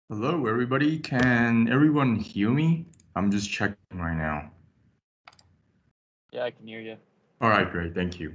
Hello, everybody. Can everyone hear me? I'm just checking right now. Yeah, I can hear you. All right, great. Thank you.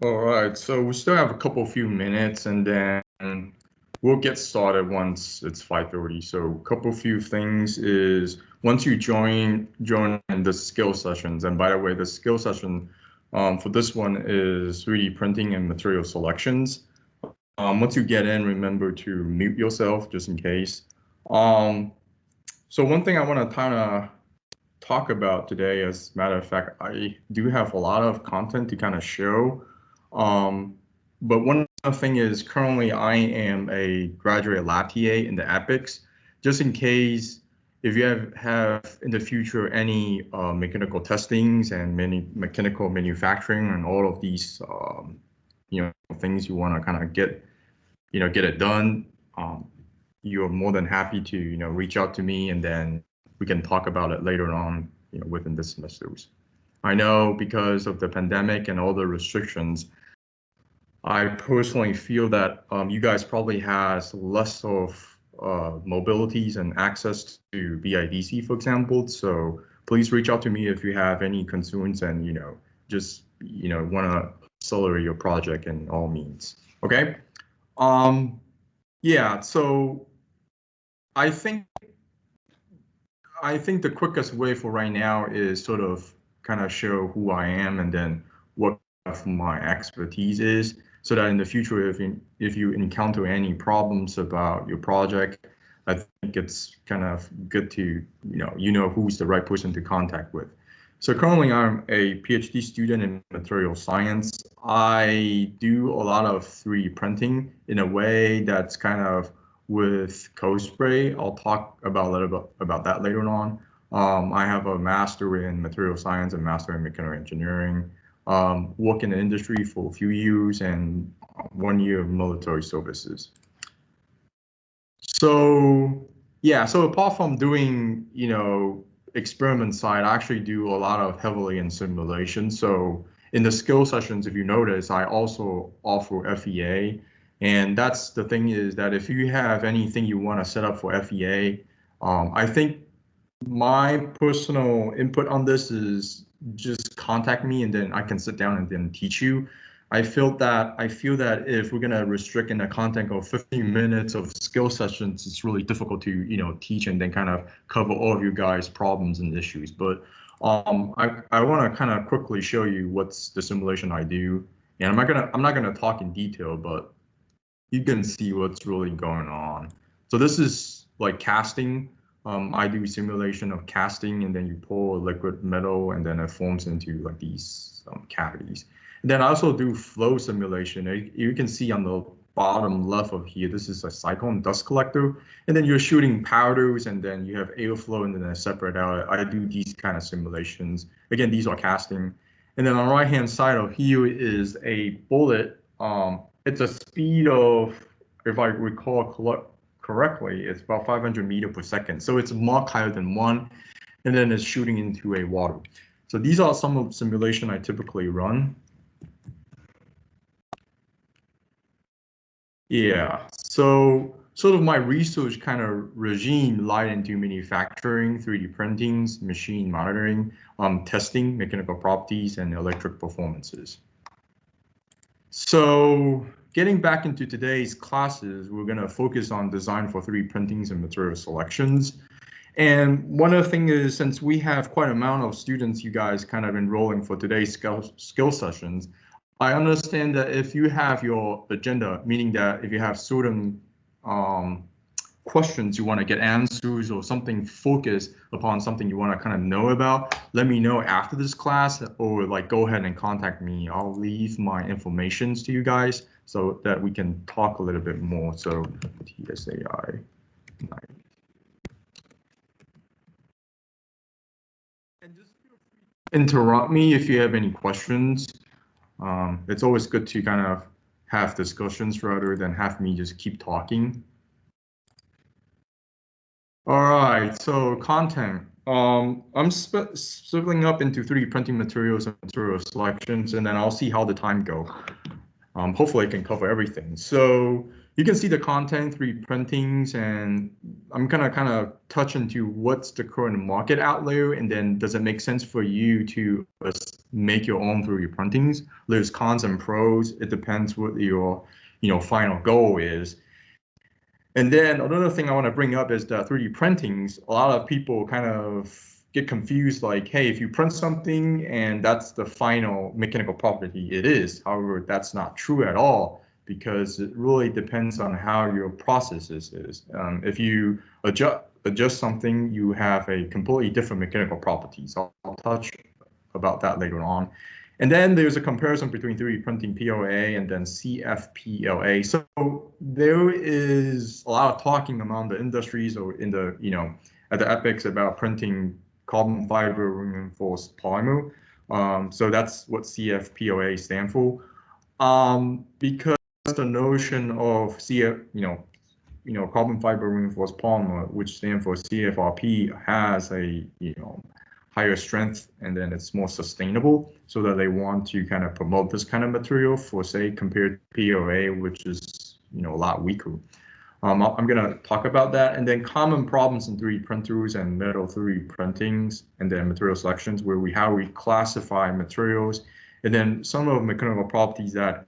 All right, so we still have a few minutes, and then we'll get started once it's 5:30. So a few things is once you join the skill sessions, and by the way, the skill session for this one is 3D printing and material selections. Once you get in, remember to mute yourself just in case. So one thing I want to kind of talk about today, as a matter of fact, I do have a lot of content to kind of show. But one thing is currently I am a graduate lab TA in the EPICS, just in case if you have in the future any mechanical testings and many mechanical manufacturing and all of these things you want to kind of get it done. You're more than happy to reach out to me, and then we can talk about it later on within the semesters. I know because of the pandemic and all the restrictions, I personally feel that you guys probably has less of mobilities and access to BIDC, for example. So please reach out to me if you have any concerns and just want to accelerate your project in all means. Okay. Yeah. So I think the quickest way for right now is sort of kind of show who I am and then what my expertise is, so that in the future, if you encounter any problems about your project, I think it's kind of good to who's the right person to contact with. So currently, I'm a PhD student in material science. I do a lot of 3D printing in a way that's kind of with code spray. I'll talk about a little bit about that later on. I have a master in material science and master in mechanical engineering. Work in the industry for a few years and 1 year of military services. So yeah, so apart from doing experiment side, I actually do a lot of heavily in simulation. So in the skill sessions, if you notice, I also offer FEA. And that's the thing is that if you have anything you want to set up for FEA, I think my personal input on this is just contact me and then I can sit down and then teach you. I feel that if we're gonna restrict in the content of 15 minutes of skill sessions, it's really difficult to teach and then kind of cover all of you guys' problems and issues. But I want to kind of quickly show you what's the simulation I do, and I'm not gonna talk in detail, but you can see what's really going on. So this is like casting. I do simulation of casting, and then you pour liquid metal, and then it forms into like these cavities. And then I also do flow simulation. You can see on the bottom left of here, this is a cyclone dust collector, and then you're shooting powders, and then you have airflow, and then I separate out. I do these kind of simulations. Again, these are casting. And then on the right-hand side of here is a bullet. It's a speed of, if I recall correctly, it's about 500 meters per second. So it's Mach higher than 1, and then it's shooting into a water. So these are some of the simulation I typically run. Yeah, so sort of my research kind of regime lied into manufacturing, 3D printings, machine monitoring, testing, mechanical properties, and electric performances. So getting back into today's classes, we're going to focus on design for 3D printings and material selections. And one of the things is, since we have quite an amount of students, you guys kind of enrolling for today's skill sessions, I understand that if you have your agenda, meaning that if you have certain questions you want to get answers or something focused upon something you want to kind of know about, let me know after this class, or like go ahead and contact me. I'll leave my informations to you guys so that we can talk a little bit more. So TSAI. interrupt me if you have any questions. It's always good to kind of have discussions rather than have me just keep talking. All right, so content. I'm splitting up into 3D printing materials and material selections, and then I'll see how the time go. Hopefully I can cover everything. So you can see the content, 3D printings, and I'm gonna kind of touch into what's the current market outlay, and then does it make sense for you to make your own 3D printings? There's cons and pros. It depends what your final goal is. And then another thing I want to bring up is the 3D printings. A lot of people kind of get confused, like, hey, if you print something and that's the final mechanical property, it is. However, that's not true at all because it really depends on how your processes is. If you adjust something, you have a completely different mechanical properties. I'll touch about that later on. And then there's a comparison between 3D printing POA and then CFPLA. So there is a lot of talking among the industries or in the, at the EPICS about printing carbon fiber reinforced polymer. So that's what CFPLA stands for. Because the notion of carbon fiber reinforced polymer, which stands for CFRP, has a, higher strength, and then it's more sustainable, so that they want to kind of promote this kind of material for, say, compared to POA, which is, a lot weaker. I'm going to talk about that, and then common problems in 3D printers and metal 3D printings, and then material selections, how we classify materials, and then some of the mechanical properties that,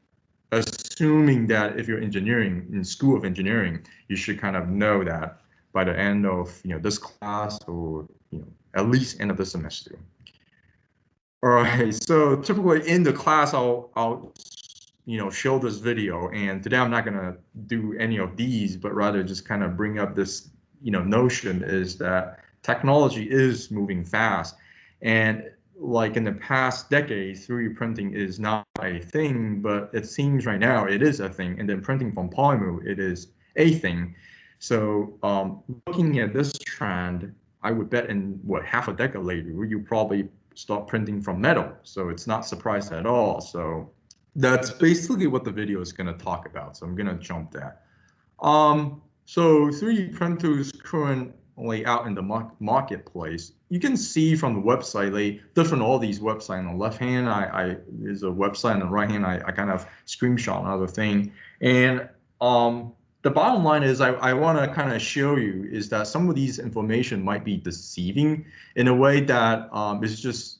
assuming that if you're engineering in School of Engineering, you should kind of know that by the end of this class, or at least end of the semester. All right, so typically in the class, I'll show this video, and today I'm not gonna do any of these, but rather just kind of bring up this notion is that technology is moving fast, and like in the past decades, 3D printing is not a thing, but it seems right now it is a thing, and then printing from polymer, it is a thing. So looking at this trend, I would bet in half a decade later, you probably start printing from metal. So it's not surprised at all. So that's basically what the video is going to talk about. So I'm going to jump that. So 3D printers currently out in the marketplace. You can see from the website, different all these websites. On the left hand, there's a website. On the right hand, I kind of screenshot another thing. And the bottom line is I want to kind of show you is that some of these information might be deceiving in a way that it's just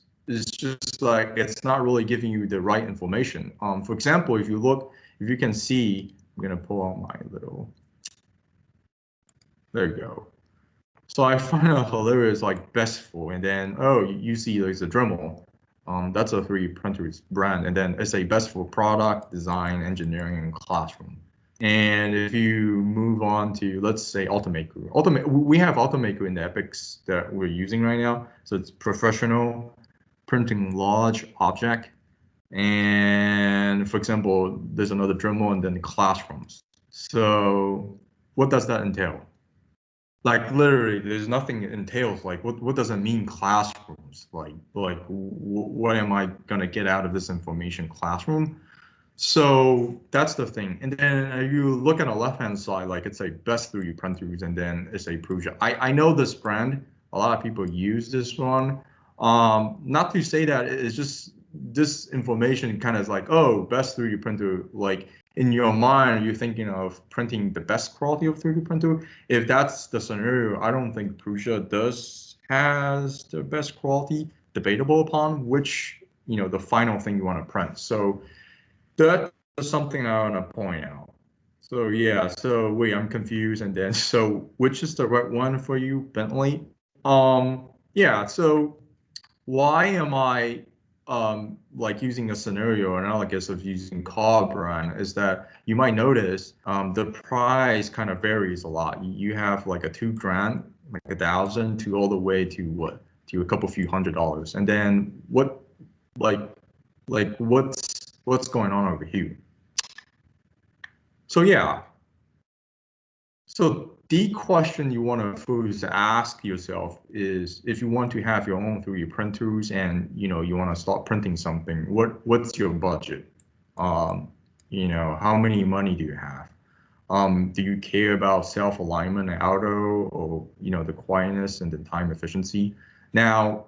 like it's not really giving you the right information. For example, if you can see, I'm gonna pull out my little. There you go. So I find it hilarious, like Bestful, and then you see there's a Dremel. That's a 3D printer's brand, and then it's a Bestful product, design, engineering, and classroom. And if you move on to, let's say, Ultimaker. We have Ultimaker in the EPICS that we're using right now. So it's professional printing large object. And for example, there's another Dremel and then classrooms. So what does that entail? Like literally, there's nothing it entails. Like what does it mean classrooms? Like what am I gonna get out of this information classroom? So that's the thing. And then if you look at the left-hand side, like it's a best 3D printers, and then it's a Prusa. I know this brand. A lot of people use this one. Not to say that it's just this information kind of is like, oh, best 3D printer. Like in your mind, you're thinking of printing the best quality of 3D printer. If that's the scenario, I don't think Prusa has the best quality. Debatable upon which, the final thing you want to print. So that's something I want to point out. So yeah, so wait, I'm confused. And then, so which is the right one for you, Bentley? Yeah, so why am I like using a scenario analogous of using car brand is that you might notice the price kind of varies a lot. You have like a $2,000, like 1,000 to all the way to what? To a couple few $100s. And then what's going on over here? So yeah. So the question you want to first ask yourself is, if you want to have your own 3D printers and you want to start printing something, what's your budget? How many money do you have? Do you care about self-alignment and auto, or the quietness and the time efficiency? Now,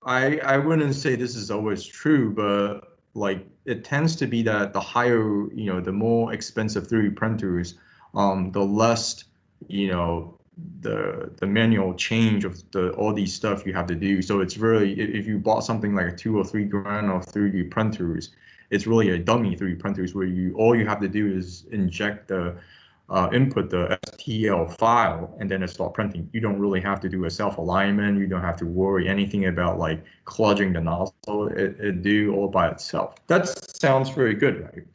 I wouldn't say this is always true, but like it tends to be that the higher, the more expensive 3D printers, the less, you know, the manual change of all these stuff you have to do. So it's really, if you bought something like a 2 or 3 grand of 3D printers, it's really a dummy 3D printers where all you have to do is inject input the STL file, and then it start printing. You don't really have to do a self-alignment. You don't have to worry anything about like kludging the nozzle. It do all by itself. That sounds very good, right?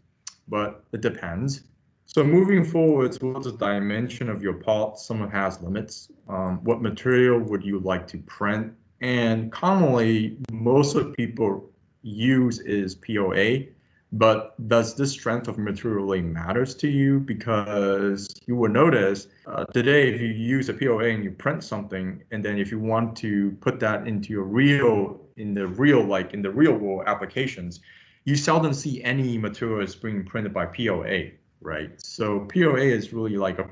But it depends. So moving forward, what's the dimension of your part? Some has limits. What material would you like to print? And commonly, most of people use is POA. But does this strength of material really matters to you? Because you will notice today, if you use a POA and you print something, and then if you want to put that into in the real world applications, you seldom see any materials being printed by POA, right? So POA is really like a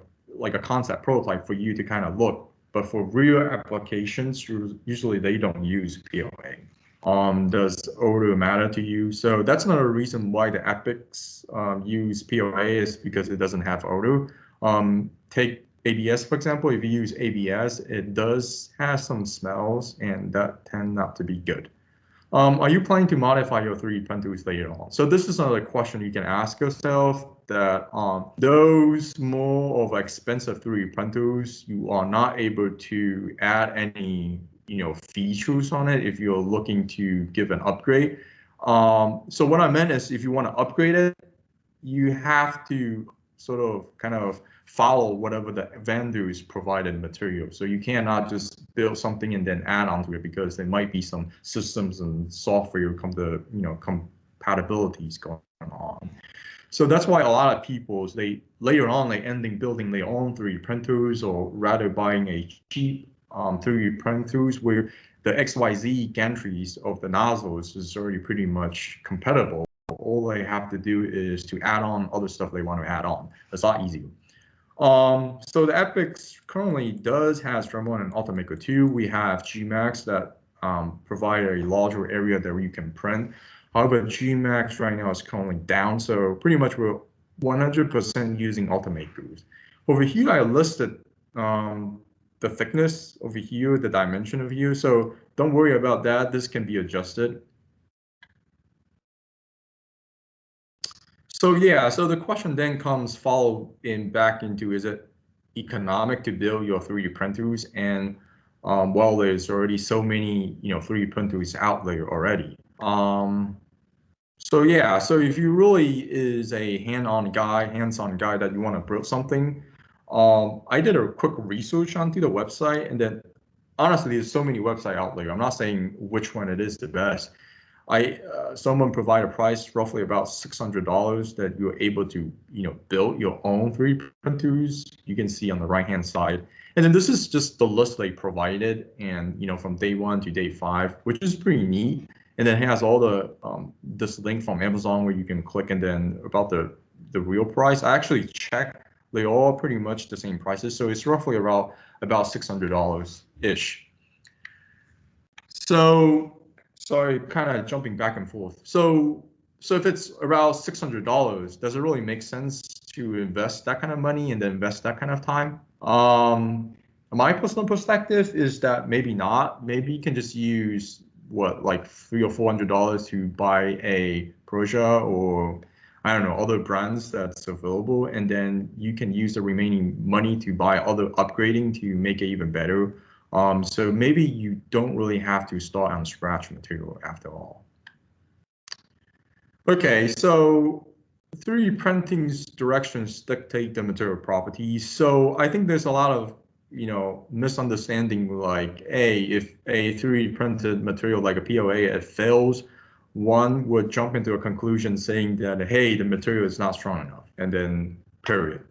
concept prototype for you to kind of look. But for real applications, usually they don't use POA. Does odor matter to you? So that's another reason why the EPICS use POA, is because it doesn't have odor. Take ABS, for example. If you use ABS, it does have some smells, and that tend not to be good. Are you planning to modify your 3D printers later on? So this is another question you can ask yourself, that those more of expensive 3D printers, you are not able to add any features on it if you're looking to give an upgrade. So what I meant is, if you want to upgrade it, you have to sort of kind of follow whatever the vendors provided material. So you cannot just build something and then add onto it, because there might be some systems and software compatibilities going on. So that's why a lot of people, later on they end up building their own 3D printers, or rather buying a cheap 3D printers where the XYZ gantries of the nozzles is already pretty much compatible. All they have to do is to add on other stuff they want to add on. It's a lot easier. So the EPICS currently has Dremel and Ultimaker 2. We have Gmax that provide a larger area that you can print. However, Gmax right now is currently down, so pretty much we're 100% using Ultimakers. Over here, I listed the thickness over here, the dimension over here, so don't worry about that. This can be adjusted. So yeah, so the question then comes back into, is it economic to build your 3D printers? And well, there's already so many 3D printers out there already. So yeah, so if you really is a hands-on guy that you want to build something, I did a quick research onto the website, and then honestly, there's so many websites out there. I'm not saying which one it is the best. Someone provide a price roughly about $600 that you're able to build your own 3D printers. You can see on the right hand side, and then this is just the list they provided, and from day 1 to day 5, which is pretty neat. And then it has all the this link from Amazon where you can click, and then about the real price. I actually checked; they all pretty much the same prices, so it's roughly about $600 ish. So sorry, kind of jumping back and forth. So if it's around $600, does it really make sense to invest that kind of money and then invest that kind of time? My personal perspective is that maybe not. Maybe you can just use like $300 or $400 to buy a Persia, or I don't know, other brands that's available, and then you can use the remaining money to buy other upgrading to make it even better. So maybe you don't really have to start on scratch material after all. Okay, so 3D printing's directions dictate the material properties. So I think there's a lot of misunderstanding, like, if a 3D printed material like a POA, it fails, one would jump into a conclusion saying that, hey, the material is not strong enough, and then period.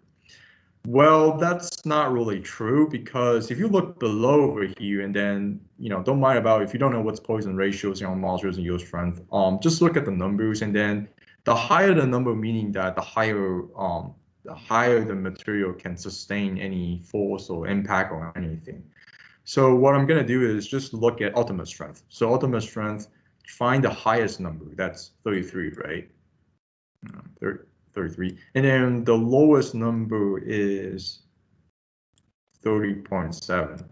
Well, that's not really true because if you look below over here and then, don't mind about if you don't know what's Poisson ratios, molecules and yield strength, just look at the numbers and then the higher the number, meaning that the higher the material can sustain any force or impact or anything. So what I'm going to do is just look at ultimate strength. So ultimate strength, find the highest number, that's 33, right? 33. And then the lowest number is 30.7.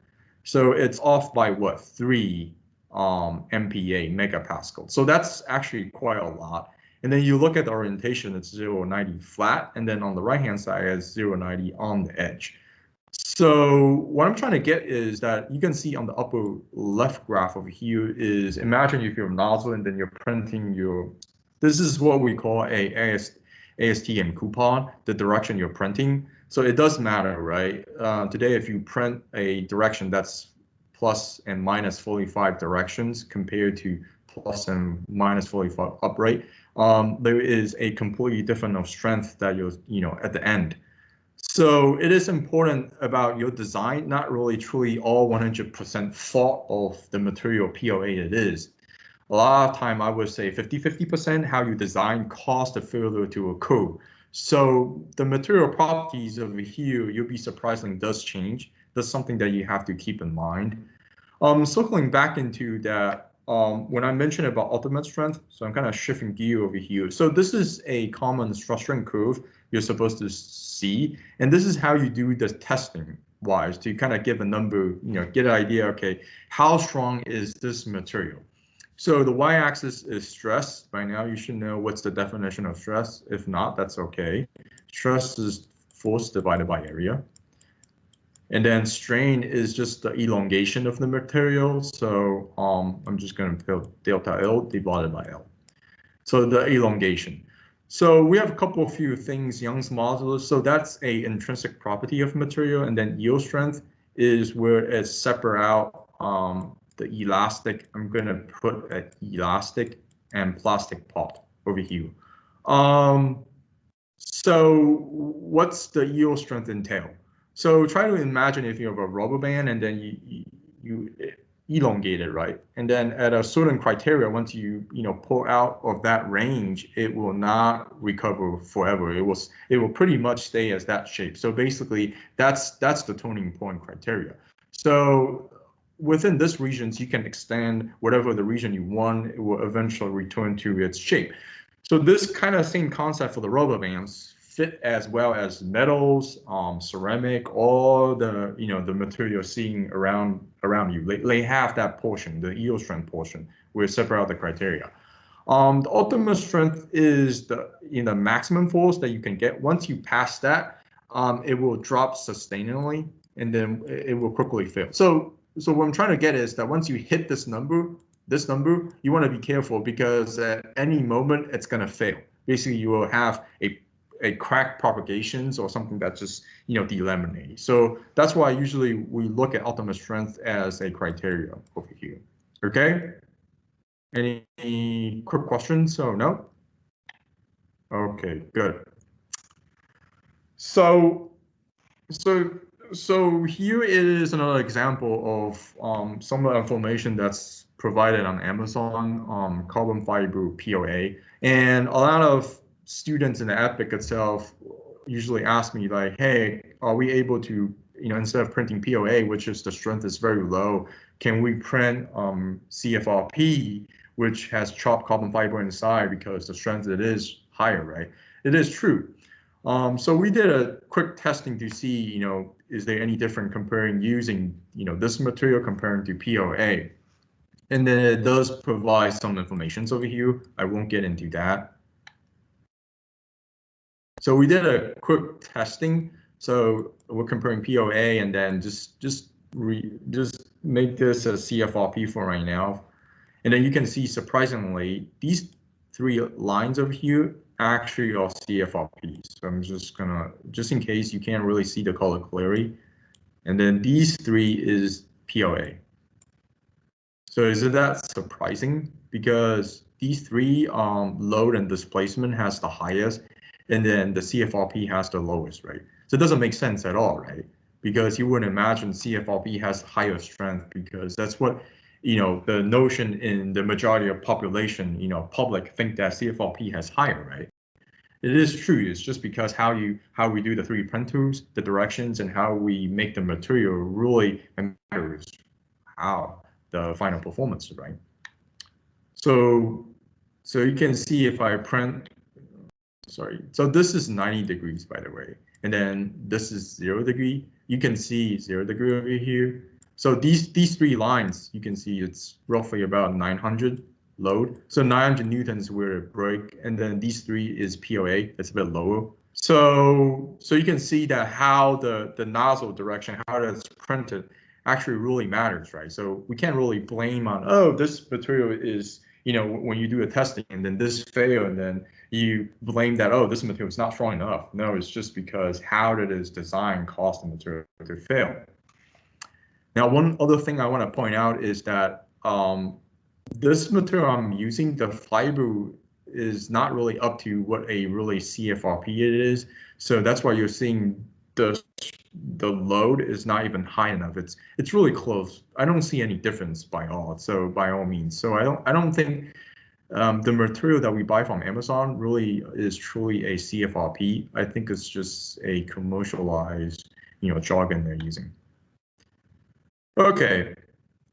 So it's off by what? 3 MPa, megapascal. So that's actually quite a lot. And then you look at the orientation, it's 0.90 flat. And then on the right-hand side, it's 0.90 on the edge. So what I'm trying to get is that you can see on the upper left graph over here is imagine if you're a nozzle and then you're printing this is what we call a ASTM coupon, the direction you're printing. So it does matter, right? Today, if you print a direction that's plus and minus 45 directions compared to plus and minus 45 upright, there is a completely different of strength that you're, at the end. So it is important about your design, not really truly all 100% fault of the material POA it is. A lot of time I would say 50-50% how you design cause the failure to occur. So the material properties over here, you'll be surprised, does change. That's something that you have to keep in mind. Circling back into that, when I mentioned about ultimate strength, so I'm kind of shifting gear over here. So this is a common stress strain curve you're supposed to see, and this is how you do the testing wise to kind of give a number, get an idea, okay, how strong is this material? So the y-axis is stress. By now you should know what's the definition of stress. If not, that's okay. Stress is force divided by area. And then strain is just the elongation of the material. So I'm just going to put delta L divided by L. So the elongation. So we have a couple of few things, Young's modulus. So that's a intrinsic property of material. And then yield strength is where it's separate out the elastic. I'm going to put an elastic and plastic part over here. So what's the yield strength entail? So try to imagine if you have a rubber band and then you elongate it, right? And then at a certain criteria, once you pull out of that range, it will not recover forever. It will pretty much stay as that shape. So basically, that's the turning point criteria. So within this regions, you can extend whatever the region you want. It will eventually return to its shape. So this kind of same concept for the rubber bands fit as well as metals, ceramic, all the the material seeing around you. They have that portion, the yield strength portion, where separate out the criteria. The ultimate strength is the maximum force that you can get. Once you pass that, it will drop sustainably, and then it will quickly fail. So what I'm trying to get is that once you hit this number, you want to be careful because at any moment it's going to fail. Basically, you will have a crack propagations or something that's just delaminating. So that's why usually we look at ultimate strength as a criteria over here. Okay. Any quick questions? Oh no. Okay, good. So here is another example of some of the information that's provided on Amazon, carbon fiber POA, and a lot of students in the EPIC itself usually ask me like, hey, are we able to, instead of printing POA, which is the strength is very low, can we print CFRP, which has chopped carbon fiber inside because the strength it is higher, right? It is true. So we did a quick testing to see, is there any different comparing using, this material comparing to POA? And then it does provide some information over here. I won't get into that. So we did a quick testing. So we're comparing POA and then just make this a CFRP for right now. And then you can see, surprisingly, these 3 lines over here actually are CFRPs. So I'm just in case you can't really see the color clearly. And then these 3 is POA. So isn't that surprising? Because these 3 load and displacement has the highest, and then the CFRP has the lowest, right? So it doesn't make sense at all, right? Because you wouldn't imagine CFRP has higher strength because that's what, the notion in the majority of population, public think that CFRP has higher, right? It is true. It's just because how we do the 3D printers, the directions, and how we make the material really matters how the final performance, right? So you can see if I print, sorry. So this is 90 degrees, by the way, and then this is 0 degree. You can see 0 degree over here. So these three lines, you can see it's roughly about 900 load. So 900 newtons where it break, and then these three is POA. That's a bit lower. So you can see that how the nozzle direction, how that's printed, actually really matters, right? So we can't really blame on, oh, this material is, when you do a testing and then this fail, and then you blame that, oh, this material is not strong enough. No, it's just because how it is designed caused the material to fail. Now, one other thing I want to point out is that this material I'm using, the fiber is not really up to what a really CFRP it is. So that's why you're seeing the load is not even high enough. It's really close. I don't see any difference by all means. So I don't think the material that we buy from Amazon really is truly a CFRP. I think it's just a commercialized, jargon they're using. Okay,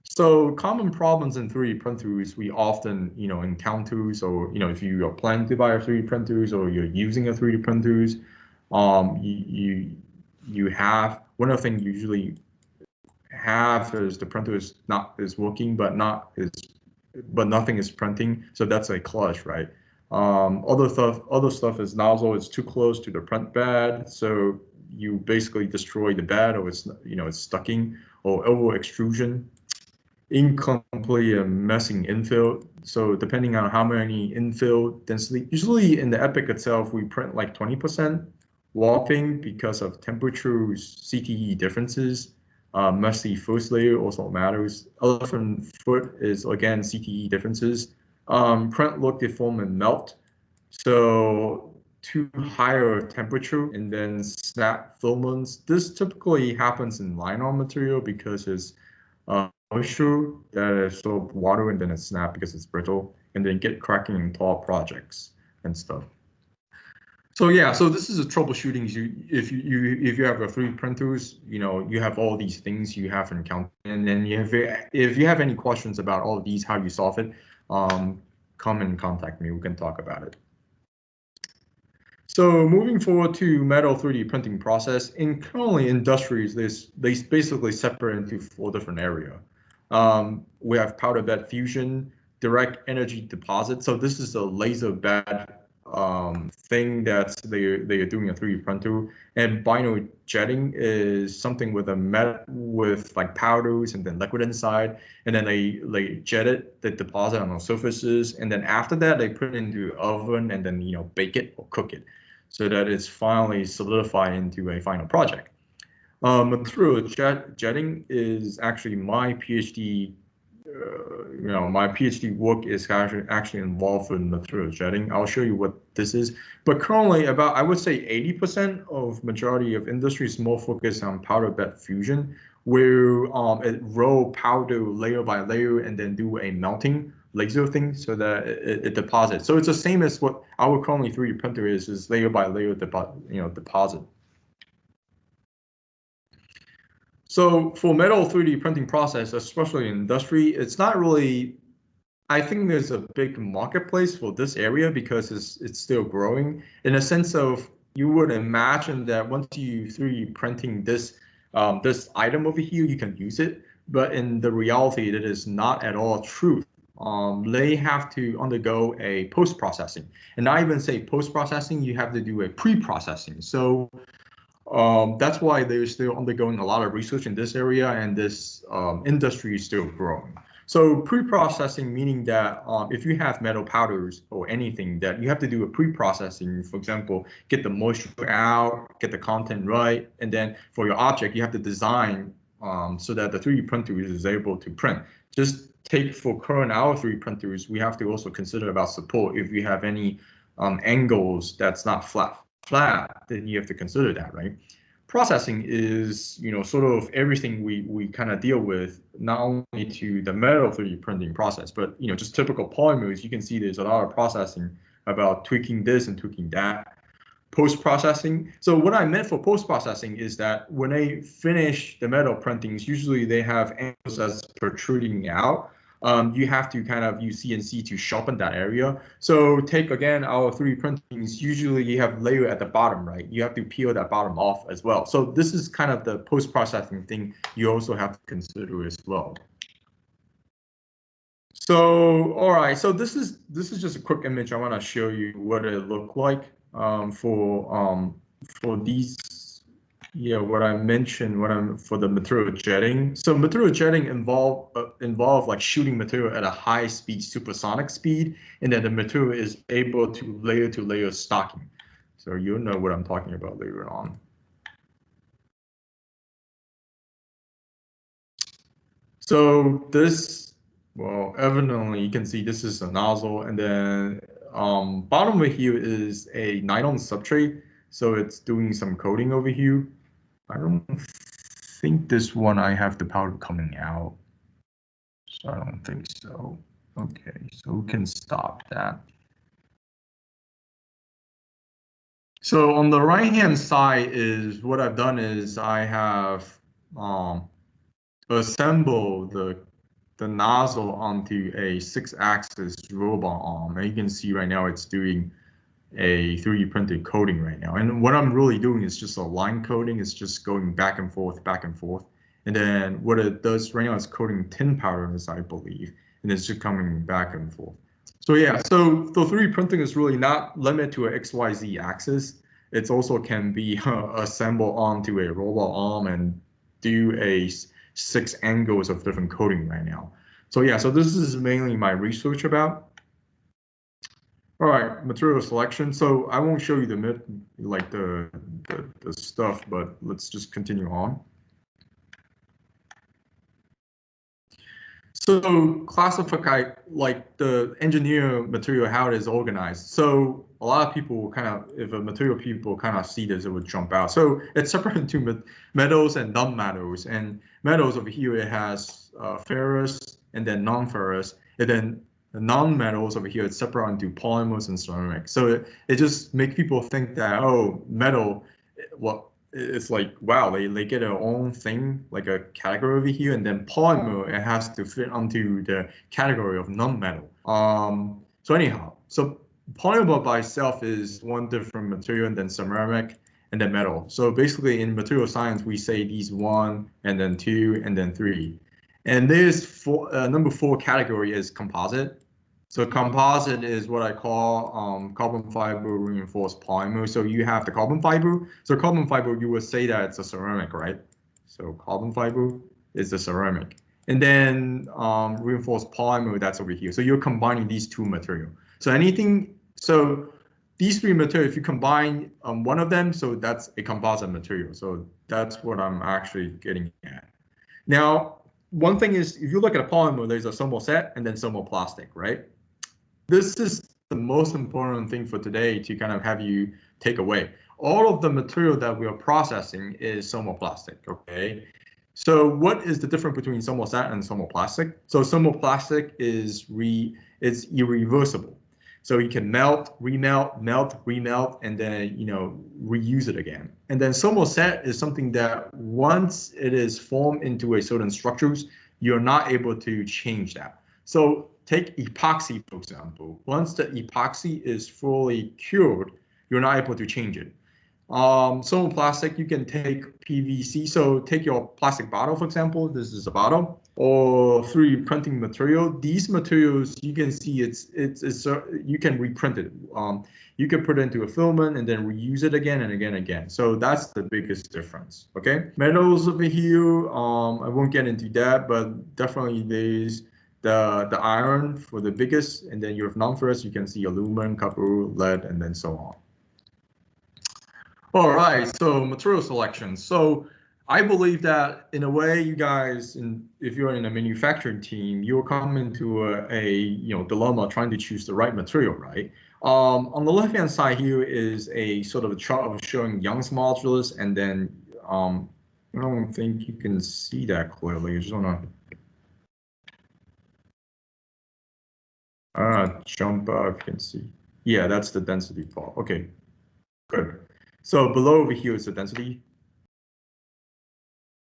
so common problems in 3D printers we often, encounters, or if you are planning to buy a 3D printers or you're using a 3D printers, you have one of the things you usually have is the printer is working but nothing is printing, so that's a clutch, right? Other stuff is nozzle is too close to the print bed, so you basically destroy the bed, or it's stucking, or over extrusion, incomplete and messing infill. So depending on how many infill density, usually in the EPIC itself, we print like 20% warping because of temperatures, CTE differences. Messy first layer also matters. Elephant foot is again CTE differences. Print look, deform, and melt. So too higher temperature and then snap filaments. This typically happens in nylon material because it's moisture that absorbs water and then it snaps because it's brittle, and then get cracking in tall projects and stuff. So yeah, so this is a troubleshooting. If you have a 3D printers, you have all these things you have to encounter, and then if you have any questions about all of these, how you solve it, come and contact me. We can talk about it. So moving forward to metal 3D printing process, in currently industries, they basically separate into 4 different areas. We have powder bed fusion, direct energy deposit. So this is a laser bed thing that they are doing a 3D printer, and binary jetting is something with with like powders and then liquid inside, and then they jet it, they deposit on the surfaces, and then after that they put it into the oven and then bake it or cook it, so that it's finally solidified into a final project. Material jetting is actually my PhD. My PhD work is actually involved in material jetting. I'll show you what this is. But currently, I would say 80% of majority of industry is more focused on powder bed fusion, where it roll powder layer by layer and then do a melting laser thing so that it deposits. So it's the same as what our currently 3D printer is layer by layer deposit. So for metal 3D printing process, especially in industry, it's not really, I think there's a big marketplace for this area because it's still growing, in a sense of you would imagine that once you 3D printing this item over here, you can use it. But in the reality, it is not at all true. They have to undergo a post-processing. And not even say post-processing, you have to do a pre-processing. So that's why they're still undergoing a lot of research in this area, and this industry is still growing. So pre-processing, meaning that if you have metal powders or anything, that you have to do a pre-processing, for example, get the moisture out, get the content right, and then for your object, you have to design so that the 3D printer is able to print. Just take for current our 3D printers, we have to also consider about support. If you have any angles that's not flat, then you have to consider that, right? processing is, sort of everything we kind of deal with, not only to the metal 3D printing process, but, just typical polymers. You can see there's a lot of processing about tweaking this and tweaking that. Post-processing. So what I meant for post-processing is that when they finish the metal printings, usually they have angles that's protruding out. You have to kind of use CNC to sharpen that area. So take again our 3D printings. Usually you have layer at the bottom, right? You have to peel that bottom off as well. So this is kind of the post-processing thing you also have to consider as well. So all right, so this is just a quick image. I want to show you what it looked like for these, what I mentioned for the material jetting. So material jetting involve like shooting material at a high speed, supersonic speed, and then the material is able to layer stocking. So you'll know what I'm talking about later on. So this, well, evidently you can see this is a nozzle, and then bottom over here is a nylon substrate, so it's doing some coating over here. I don't think this one I have the powder coming out, so I don't think so. Okay, so we can stop that. So on the right-hand side is what I've done is I have assembled the nozzle onto a 6-axis robot arm, and you can see right now it's doing a 3D printed coating right now. And what I'm really doing is just a line coating. It's just going back and forth, back and forth. And then what it does right now is coating tin powders, I believe, and it's just coming back and forth. So yeah, so the 3D printing is really not limited to a XYZ axis. It also can be assembled onto a robot arm and do a 6 angles of different coating right now. So yeah, so this is mainly my research about. All right, material selection. So I won't show you the stuff, but let's just continue on. So classify like the engineer material, how it is organized. So a lot of people if a material people kind of see this, it would jump out. So it's separated into metals and non-metals. And metals over here, it has ferrous and then non-ferrous. And then the non-metals over here, it's separated into polymers and ceramics. So it just makes people think that, oh, metal, well, it's like, wow, they get their own thing, like a category over here, and then polymer, it has to fit onto the category of non-metal. So anyhow, so polymer by itself is one different material, and then ceramic, and then metal. So basically in material science, we say these 1, and then 2, and then 3. And this number 4 category is composite. So composite is what I call carbon fiber reinforced polymer. So you have the carbon fiber. So carbon fiber, you would say that it's a ceramic, right? So carbon fiber is the ceramic. And then reinforced polymer, that's over here. So you're combining these 2 materials. So these 3 materials, if you combine one of them, so that's a composite material. So that's what I'm actually getting at. Now, one thing is, if you look at a polymer, there's a thermoset and then thermoplastic, right? This is the most important thing for today to kind of have you take away. All of the material that we are processing is thermoplastic, okay? So what is the difference between thermoset and thermoplastic? So thermoplastic is it's irreversible. So you can melt, remelt, melt, remelt, and then reuse it again. And then thermoset is something that once it is formed into a certain structures, you're not able to change that. So take epoxy, for example. Once the epoxy is fully cured, you're not able to change it. Thermoplastic, you can take PVC. So take your plastic bottle, for example. This is a bottle, or 3D printing material. These materials, you can see you can reprint it. You can put it into a filament and then reuse it again and again and again. So that's the biggest difference. Okay, metals over here. I won't get into that, but definitely there's the iron for the biggest, and then you have non-ferrous. You can see aluminum, copper, lead, and then so on. All right, so material selection. So I believe that in a way, you guys, if you're in a manufacturing team, you'll come into a dilemma trying to choose the right material, right? On the left-hand side here is a sort of a chart of showing Young's modulus and then I don't think you can see that clearly. I just wanna jump up, you can see. Yeah, that's the density plot. Okay, good. So below over here is the density.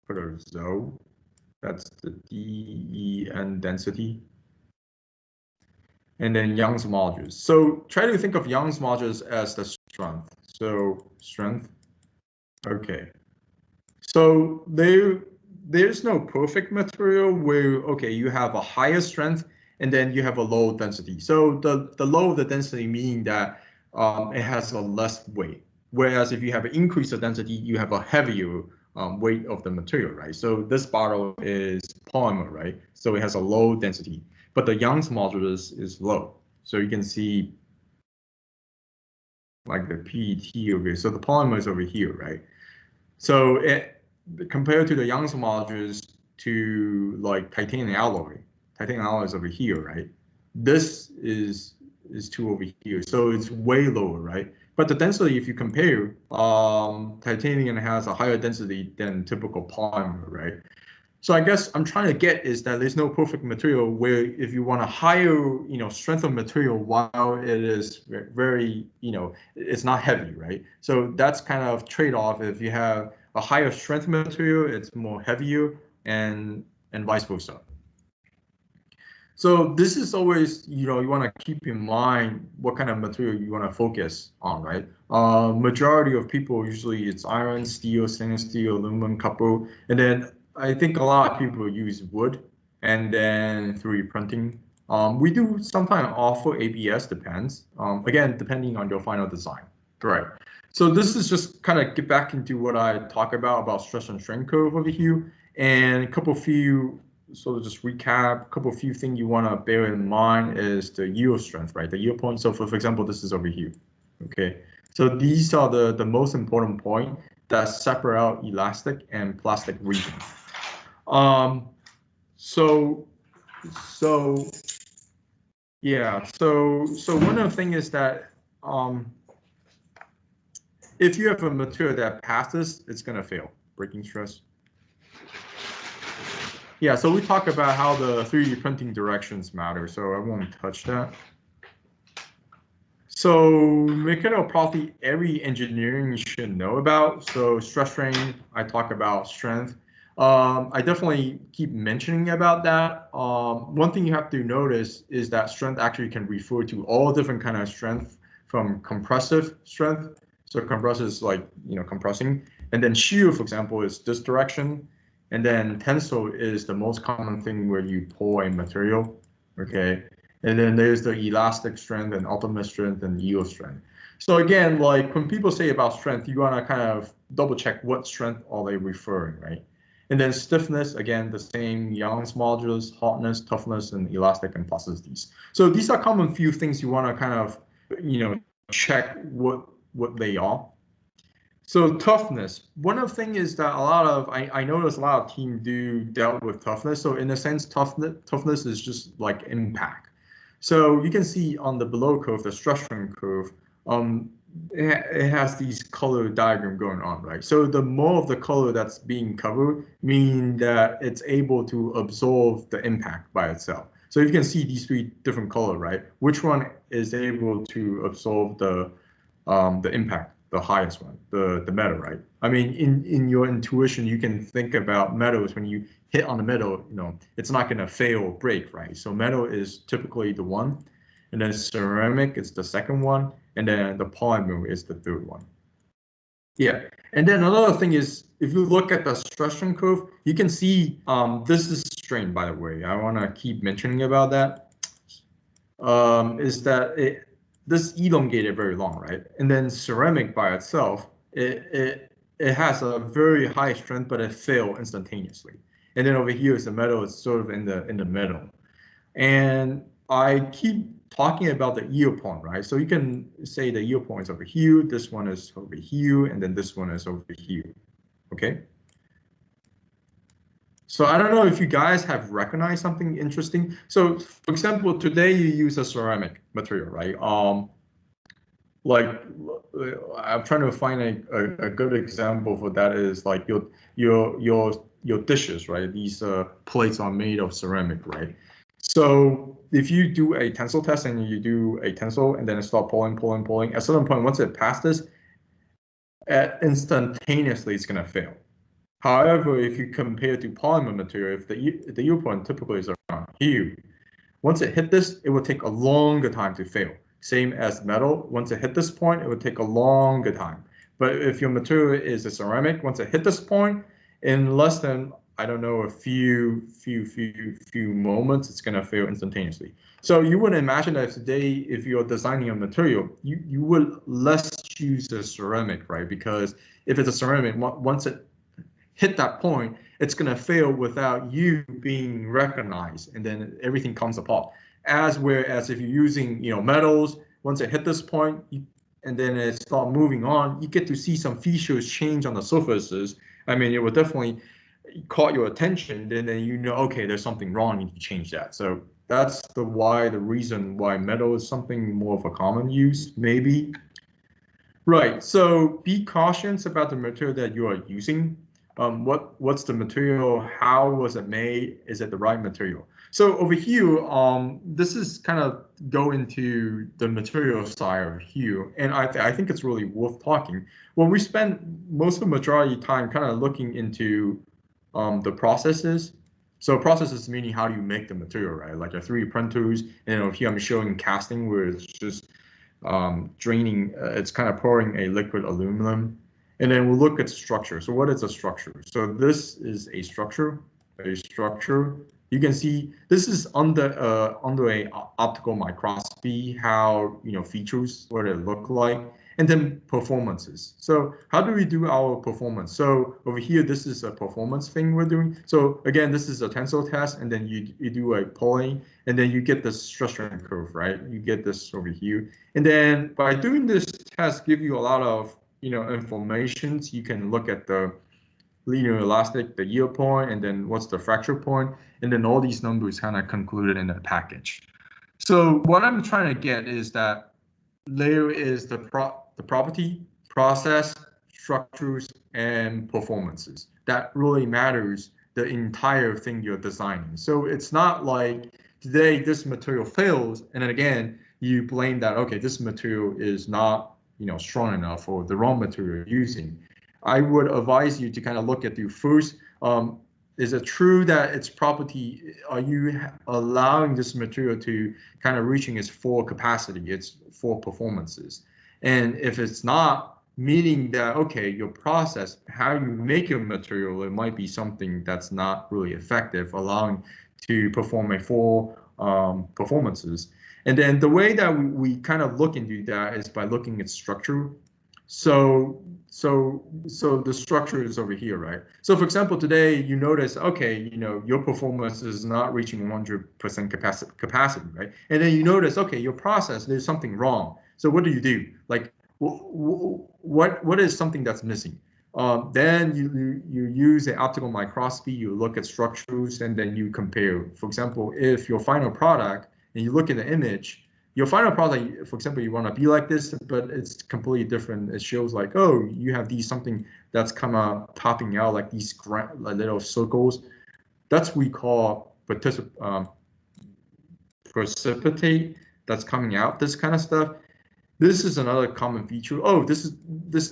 Put a ZO. That's the DEN density. And then Young's modulus. So try to think of Young's modulus as the strength. So strength. Okay. So there's no perfect material where, okay, you have a higher strength and then you have a low density. So the low the density meaning that it has a less weight. Whereas if you have an increase of density, you have a heavier weight of the material, right? So this bottle is polymer, right? So it has a low density, but the Young's modulus is low. So you can see like the PET over here. So the polymer is over here, right? So compared to the Young's modulus to like titanium alloy is over here, right? This is 2 over here, so it's way lower, right? But the density, if you compare, titanium has a higher density than typical polymer, right? So I guess I'm trying to get is that there's no perfect material where if you want a higher, strength of material while it is very, it's not heavy, right? So that's kind of trade-off. If you have a higher strength material, it's more heavier, and vice versa. So this is always, you want to keep in mind what kind of material you want to focus on, right? Majority of people usually it's iron, steel, stainless steel, aluminum, copper, and then I think a lot of people use wood and then 3D printing. We do sometimes offer ABS, depends. Again, depending on your final design. Right. So this is just kind of get back into what I talk about stress and strain curve over here, and a couple few sort of just recap. A couple few things you want to bear in mind is the yield strength, right? The yield point. So for example, this is over here. Okay. So these are the most important point that separate out elastic and plastic region. So yeah. So one of the things is that if you have a material that passes, it's gonna fail. Breaking stress. Yeah, so we talk about how the 3D printing directions matter, so I won't touch that. So mechanical property, every engineering should know about. So stress strain, I talk about strength. I definitely keep mentioning about that. One thing you have to notice is that strength actually can refer to all different kind of strength, from compressive strength. So compressive is like, compressing. And then shear, for example, is this direction. And then tensile is the most common thing where you pull a material, okay? And then there's the elastic strength and ultimate strength and yield strength. So again, like when people say about strength, you want to kind of double check what strength are they referring, right? And then stiffness, again, the same Young's modulus, hardness, toughness, and elastic and plasticities. So these are common few things you want to kind of, check what they are. So toughness, one of the things is that I notice a lot of teams dealt with toughness. So in a sense, toughness is just like impact. So you can see on the below curve, the stress strain curve, it has these color diagram going on, right? So the more of the color that's being covered, meaning that it's able to absorb the impact by itself. So you can see these 3 different color, right? Which one is able to absorb the impact? The highest one, the metal, right? I mean, in your intuition, you can think about metals. When you hit on the metal, it's not going to fail or break, right? So metal is typically the one, and then ceramic is the second one, and then the polymer is the third one. Yeah, and then another thing is, if you look at the stress strain curve, you can see this is strain, by the way. I want to keep mentioning about that. Is that this elongated very long, right? And then ceramic by itself, it has a very high strength, but it fails instantaneously. And then over here is the metal, it's sort of in the middle. And I keep talking about the yield point, right? So you can say the yield point is over here, this one is over here, and then this one is over here, okay? So I don't know if you guys have recognized something interesting. So for example, today you use a ceramic material, right? like I'm trying to find a good example for that is like your dishes, right? These plates are made of ceramic, right? So if you do a tensile test and you do a tensile and then it start pulling, at a certain point, once it passes, instantaneously it's gonna fail. However, if you compare to polymer material, if the yield point typically is around here, once it hit this, it will take a longer time to fail. Same as metal. Once it hit this point, it would take a longer time. But if your material is a ceramic, once it hit this point, in less than, I don't know, a few moments, it's gonna fail instantaneously. So you would imagine that today, if you're designing a material, you would less choose a ceramic, right? Because if it's a ceramic, once it hit that point, it's going to fail without you being recognized, and then everything comes apart. Whereas if you're using, metals, once it hit this point, and then it start moving on, you get to see some features change on the surfaces. I mean, it will definitely caught your attention, then you know, okay, there's something wrong, you need to change that. So that's the reason why metal is something more of a common use, maybe. Right. So be cautious about the material that you are using. What's the material? How was it made? Is it the right material? So over here, this is kind of go into the material side over here, and I think it's really worth talking. Well, we spend most of the majority of time kind of looking into the processes. So processes meaning how do you make the material, right? Like your 3D printers, and over here I'm showing casting where it's just draining, it's kind of pouring a liquid aluminum. And then we'll look at structure. So what is a structure? So this is a structure, You can see this is under a optical microscopy, how, features, what it look like, and then performances. So how do we do our performance? So over here, this is a performance thing we're doing. So again, this is a tensile test, and then you do a pulling, and then you get the stress strain curve, right? You get this over here. And then by doing this test, give you a lot of, information. You can look at the linear elastic, the yield point, and then what's the fracture point, and then all these numbers kind of concluded in a package. So what I'm trying to get is that layer is the property, process, structures, and performances. That really matters the entire thing you're designing. So it's not like today this material fails, and then again, you blame that, okay, this material is not, strong enough or the wrong material you're using. I would advise you to kind of look at the first, is it true that its property, are you allowing this material to kind of reaching its full capacity, its full performances? And if it's not, meaning that, okay, your process, how you make your material, it might be something that's not really effective, allowing to perform a full performances. And then the way that we kind of look into that is by looking at structure. So the structure is over here, right? So for example, today you notice, okay, your performance is not reaching 100% capacity, right? And then you notice, okay, your process, there's something wrong. So what do you do? Like, what is something that's missing? Then you use an optical microscopy, you look at structures, and then you compare. For example, if your final product, and you look at the image, your final product, for example, you want to be like this, but it's completely different. It shows like, oh, you have something that's kind of popping out like these little circles. That's we call precipitate that's coming out, this kind of stuff. This is another common feature. Oh, this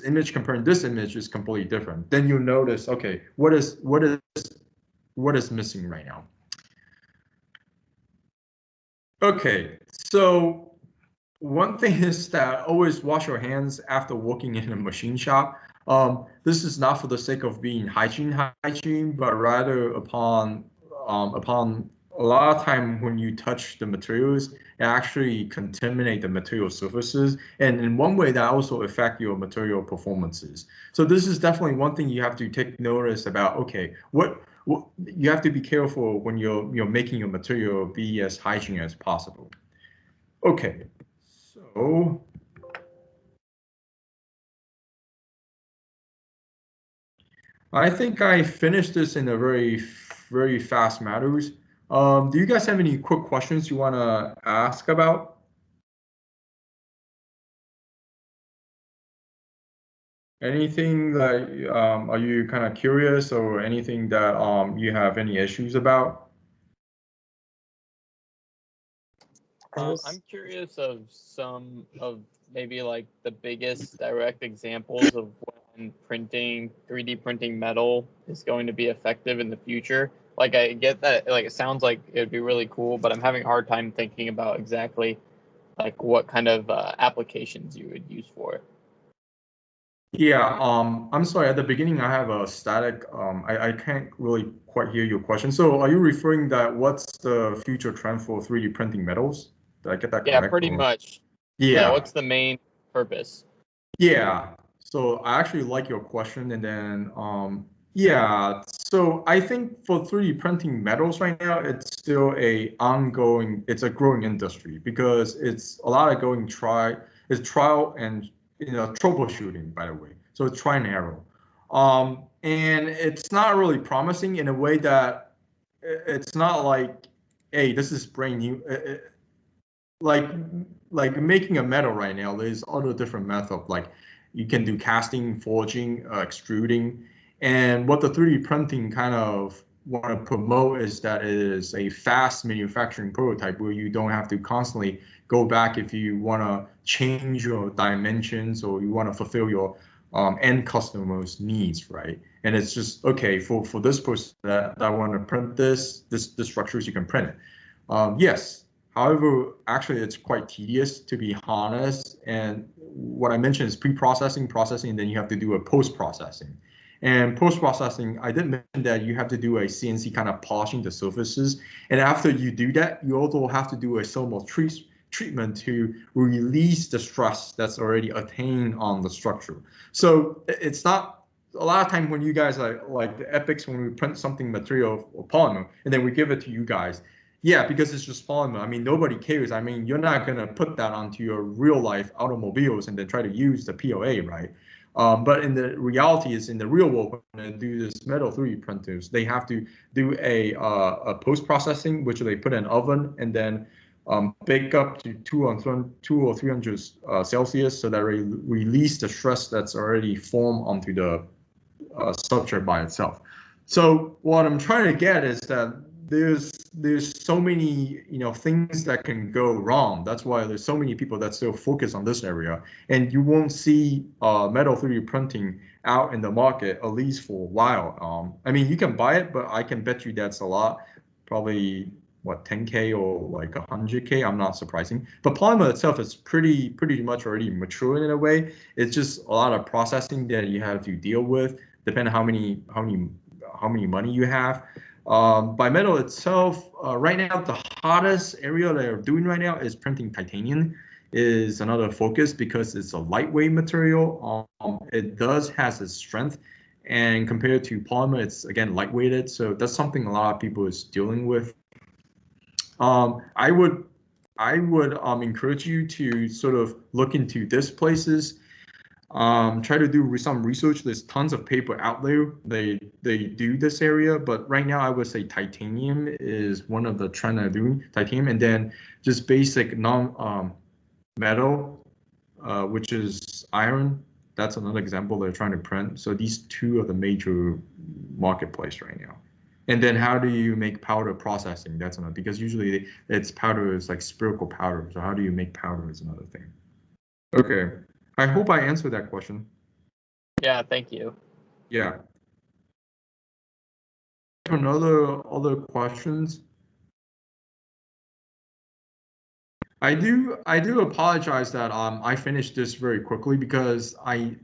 image comparing this image is completely different. Then you notice, okay, what is missing right now? Okay, so one thing is that always wash your hands after working in a machine shop. This is not for the sake of being hygiene, but rather upon a lot of time when you touch the materials, it actually contaminate the material surfaces, and in one way that also affect your material performances. So this is definitely one thing you have to take notice about. Okay, what you have to be careful when you're making your material be as hygiene as possible. Okay, so I think I finished this in a very fast matters. Do you guys have any quick questions you want to ask about? Anything that are you kind of curious or anything that you have any issues about? I'm curious of some of maybe like the biggest direct examples of when 3D printing metal is going to be effective in the future. Like I get that, like it sounds like it'd be really cool, but I'm having a hard time thinking about exactly like what kind of applications you would use for it. Yeah, I'm sorry, at the beginning I have a static, I can't really quite hear your question. So are you referring that what's the future trend for 3D printing metals? Did I get that Yeah, correct? pretty Or much. Yeah, yeah, what's the main purpose? yeah. So I actually like your question, and then yeah. So I think for 3D printing metals right now, it's still it's a growing industry because it's a lot of it's trial and troubleshooting, by the way. So it's try and error. And it's not really promising in a way that it's not like, hey, this is brand new. Like like making a metal right now, there's other different methods. Like you can do casting, forging, extruding, and what the 3D printing kind of want to promote is that it is a fast manufacturing prototype where you don't have to constantly go back if you want to change your dimensions or you want to fulfill your end customers' needs, right? And it's just okay for this person that want to print this structures, you can print it. Yes. However, actually, it's quite tedious, to be honest. And what I mentioned is pre-processing, processing, and then you have to do a post-processing. And post-processing, I did mention that you have to do a CNC kind of polishing the surfaces. And after you do that, you also have to do a thermal treatment to release the stress that's already attained on the structure. So it's not a lot of time when you guys are like the EPICS, when we print something material or polymer, and then we give it to you guys, yeah, because it's just polymer. I mean, nobody cares. I mean, you're not gonna put that onto your real life automobiles and then try to use the POA, right? But in the reality is in the real world, when they do this metal 3D printers, they have to do a post processing, which they put in an oven and then bake up to 200 or 300 Celsius, so that release the stress that's already formed onto the structure by itself. So what I'm trying to get is that there's so many things that can go wrong. That's why there's so many people that still focus on this area, and you won't see metal 3D printing out in the market at least for a while. I mean, you can buy it, but I can bet you that's a lot, probably what 10K or like 100K. I'm not surprising, but polymer itself is pretty much already mature in a way. It's just a lot of processing that you have to deal with, depending on how many money you have. By metal itself, right now the hottest area they're doing right now is printing titanium. Is another focus because it's a lightweight material. It does has its strength, and compared to polymer, it's again lightweighted. So that's something a lot of people is dealing with. I would encourage you to sort of look into these places, try to do some research. There's tons of paper out there. They do this area, but right now I would say titanium is one of the trend I'm doing. Titanium, and then just basic non metal, which is iron. That's another example they're trying to print. So these two are the major marketplace right now. And then how do you make powder processing? That's another, because usually it's powder is like spherical powder. So how do you make powder is another thing. Okay. I hope I answered that question. Yeah, thank you. Yeah. Another other questions? I do apologize that I finished this very quickly because I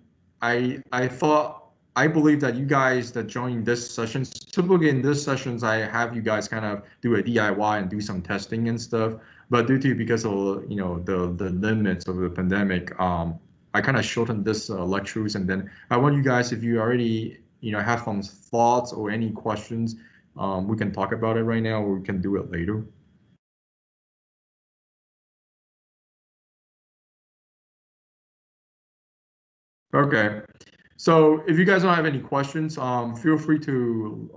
thought I believe that you guys that join this sessions, typically in this sessions I have you guys kind of do a DIY and do some testing and stuff. But due to because of the limits of the pandemic, I kind of shortened this lectures, and then I want you guys, if you already have some thoughts or any questions, we can talk about it right now or we can do it later. Okay. So if you guys don't have any questions, feel free to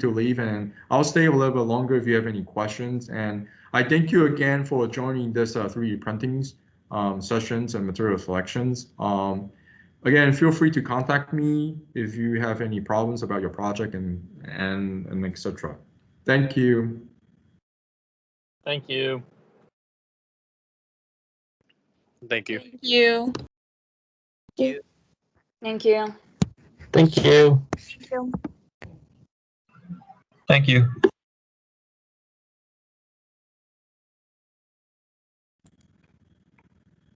leave, and I'll stay a little bit longer if you have any questions. And I thank you again for joining this 3D printing sessions and material selections. again, feel free to contact me if you have any problems about your project and etc. Thank you. Thank you. Thank you. Thank you. Thank you. Thank you. Thank you. Thank you.